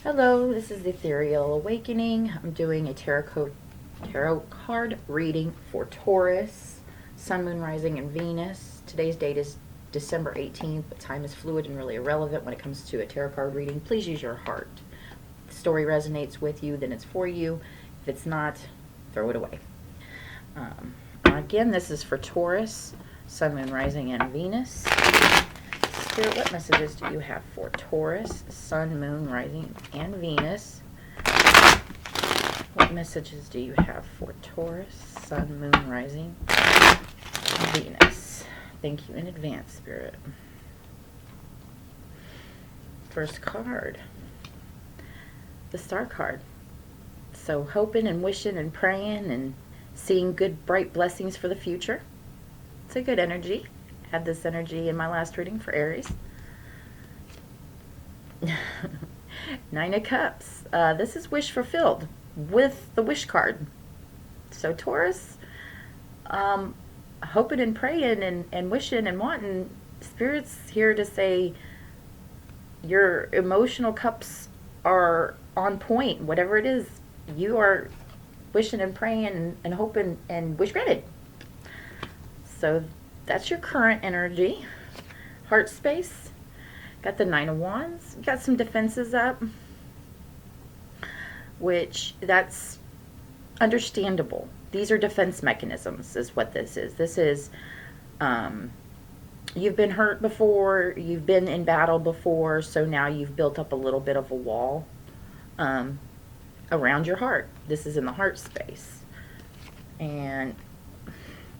Hello, this is Ethereal Awakening. I'm doing a tarot card reading for Taurus, Sun, Moon, Rising, and Venus. Today's date is December 18th, but time is fluid and really irrelevant when it comes to a tarot card reading. Please use your heart. If the story resonates with you, then it's for you. If it's not, throw it away. Again, this is for Taurus, Sun, Moon, Rising, and Venus. Spirit, what messages do you have for Taurus, Sun, Moon, Rising, and Venus? What messages do you have for Taurus, Sun, Moon, Rising, and Venus? Thank you in advance, Spirit. First card, the Star card. So hoping and wishing and praying and seeing good, bright blessings for the future. It's a good energy. Had this energy in my last reading for Aries. Nine of Cups. This is wish fulfilled with the wish card. So Taurus, hoping and praying and wishing and wanting. Spirit's here to say your emotional cups are on point. Whatever it is, you are wishing and praying and hoping and wish granted. So that's your current energy. Heart space. Got the Nine of Wands. Got some defenses up, which that's understandable. These are defense mechanisms is what this is. This is, you've been hurt before, you've been in battle before, so now you've built up a little bit of a wall around your heart. This is in the heart space.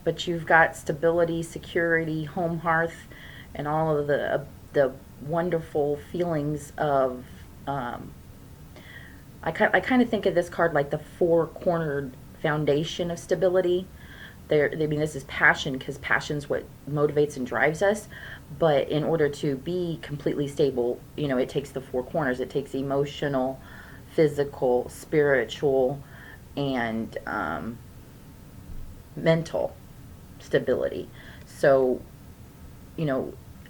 But you've got stability, security, home hearth, and all of the wonderful feelings of, I kind of think of this card like the four-cornered foundation of stability. This is passion, because passion's what motivates and drives us. But in order to be completely stable, it takes the four corners. It takes emotional, physical, spiritual, and mental stability. So,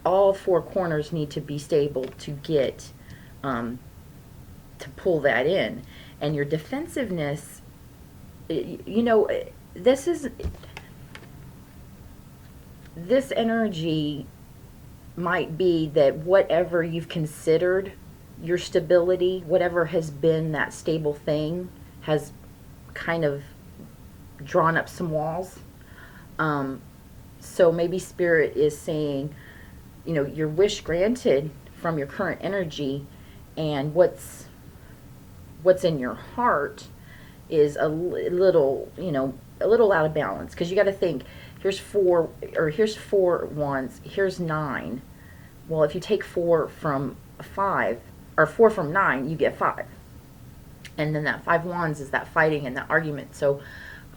all four corners need to be stable to get, to pull that in. And your defensiveness, this energy might be that whatever you've considered your stability, whatever has been that stable thing, has kind of drawn up some walls. So maybe Spirit is saying, your wish granted from your current energy, and what's in your heart is a little out of balance. Because you got to think, here's four wands, here's 9. Well, if you take 4 from 5, or 4 from 9, you get 5. And then that 5 wands is that fighting and that argument. So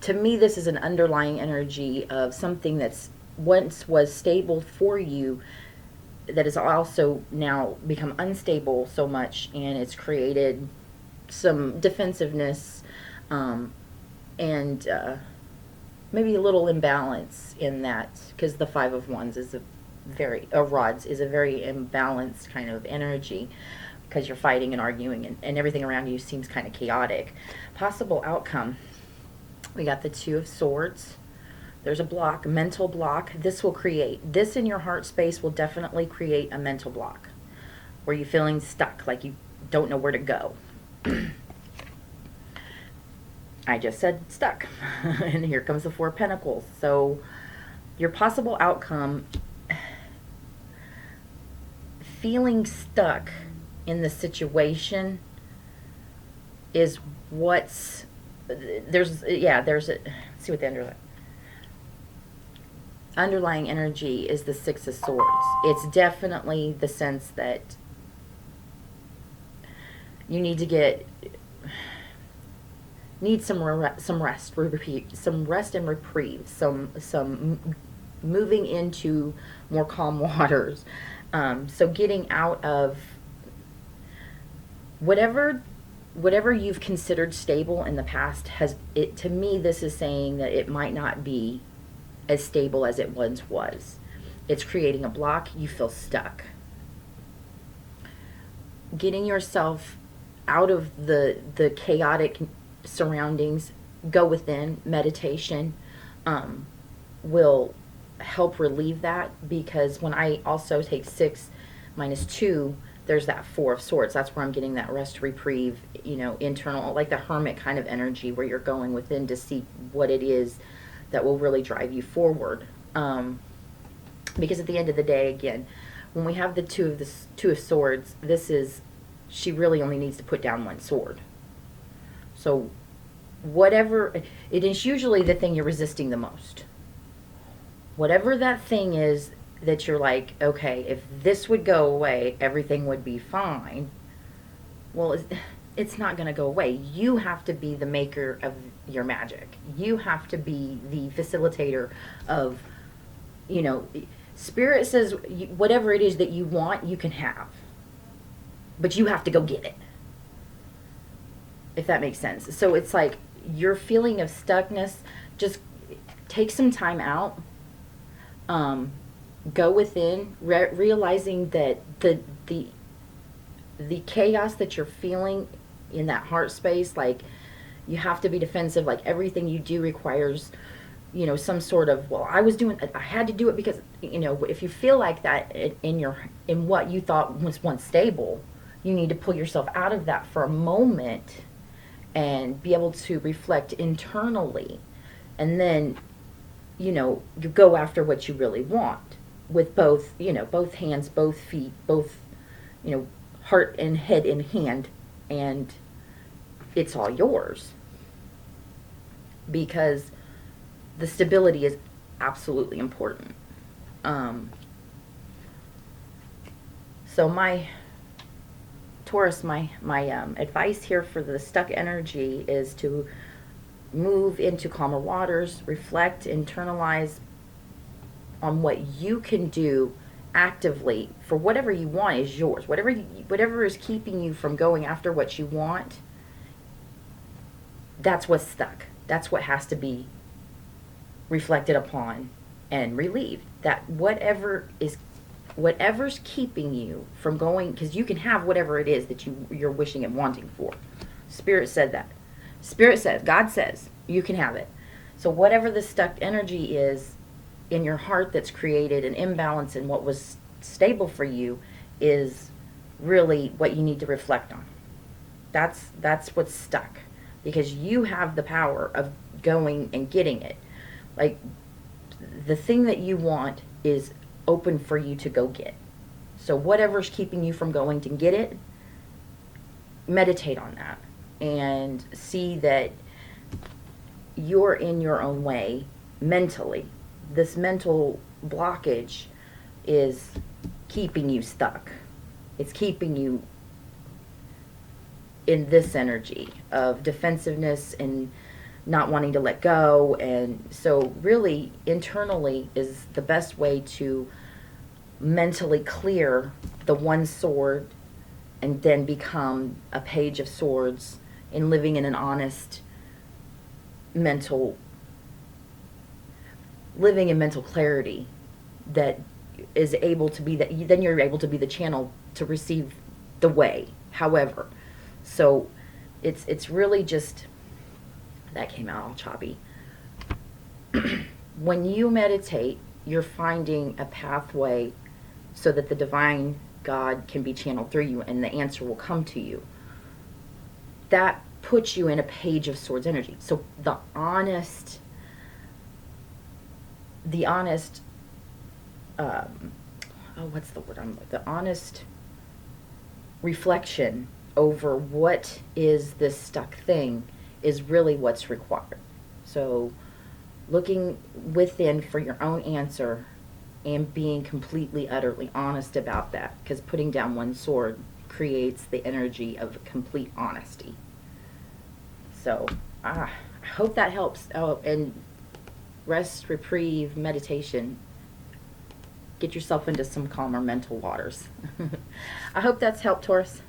to me, this is an underlying energy of something that's once was stable for you that has also now become unstable so much, and it's created some defensiveness, and maybe a little imbalance in that, because the 5 of Wands is rods is a very imbalanced kind of energy, because you're fighting and arguing, and everything around you seems kind of chaotic. Possible outcome. We got the 2 of Swords. There's a block, a mental block. This in your heart space will definitely create a mental block where you're feeling stuck, like you don't know where to go. I just said stuck. And here comes the 4 of Pentacles. So your possible outcome, feeling stuck in the situation, is let's see what the underlying energy is. The 6 of Swords. It's definitely the sense that you need some rest and reprieve, some moving into more calm waters. So getting out of whatever you've considered stable in the past to me, this is saying that it might not be as stable as it once was. It's creating a block. You feel stuck. Getting yourself out of the chaotic surroundings, go within. Meditation will help relieve that, because when I also take 6 minus 2, there's that 4 of swords. That's where I'm getting that rest, reprieve, internal, like the hermit kind of energy, where you're going within to see what it is that will really drive you forward. Because at the end of the day, again, when we have the two of swords, she really only needs to put down 1 sword. So whatever, it is usually the thing you're resisting the most. Whatever that thing is that you're like, okay, if this would go away, everything would be fine. Well, it's not going to go away. You have to be the maker of your magic. You have to be the facilitator of, Spirit says whatever it is that you want, you can have. But you have to go get it. If that makes sense. So it's like your feeling of stuckness, just take some time out. Go within, realizing that the chaos that you're feeling in that heart space, like you have to be defensive, like everything you do requires, some sort of, well, I had to do it because, if you feel like that in what you thought was once stable, you need to pull yourself out of that for a moment and be able to reflect internally, and then, you go after what you really want with both, both hands, both feet, both, heart and head in hand, and it's all yours, because the stability is absolutely important. So my Taurus, my advice here for the stuck energy is to move into calmer waters, reflect, internalize on what you can do actively for whatever you want is yours. Whatever is keeping you from going after what you want, that's what's stuck. That's what has to be reflected upon and relieved. That whatever's keeping you from going, because you can have whatever it is that you're wishing and wanting for. Spirit said that. Spirit says, God says, you can have it. So whatever the stuck energy is in your heart that's created an imbalance in what was stable for you is really what you need to reflect on. That's what's stuck, because you have the power of going and getting it. Like, the thing that you want is open for you to go get. So whatever's keeping you from going to get it, meditate on that and see that you're in your own way mentally. This mental blockage is keeping you stuck. It's keeping you in this energy of defensiveness and not wanting to let go. And so really internally is the best way to mentally clear the 1 sword and then become a page of swords and living in an honest living in mental clarity that is able to be that, then you're able to be the channel to receive the way, however. So it's really just, that came out all choppy. When you meditate, you're finding a pathway so that the divine God can be channeled through you and the answer will come to you. That puts you in a page of swords energy. So the honest the honest reflection over what is this stuck thing is really what's required. So looking within for your own answer and being completely, utterly honest about that, because putting down 1 sword creates the energy of complete honesty. So I hope that helps. Oh, and rest, reprieve, meditation. Get yourself into some calmer mental waters. I hope that's helped, Taurus.